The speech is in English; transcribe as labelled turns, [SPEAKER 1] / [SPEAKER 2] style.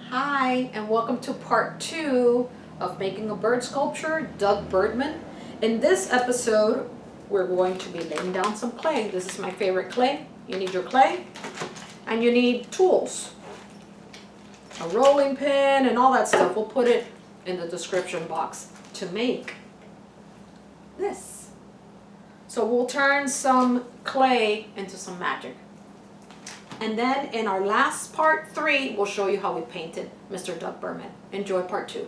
[SPEAKER 1] Hi, and welcome to part 2 of making a bird sculpture, Doug Byrdman. In this episode, we're going to be laying down some clay. This is my favorite clay. You need your clay, and you need tools. A rolling pin and all that stuff. We'll put it in the description box to make this. So we'll turn some clay into some magic. And then in our last part 3, we'll show you how we painted Mr. Doug Byrdman. Enjoy part 2.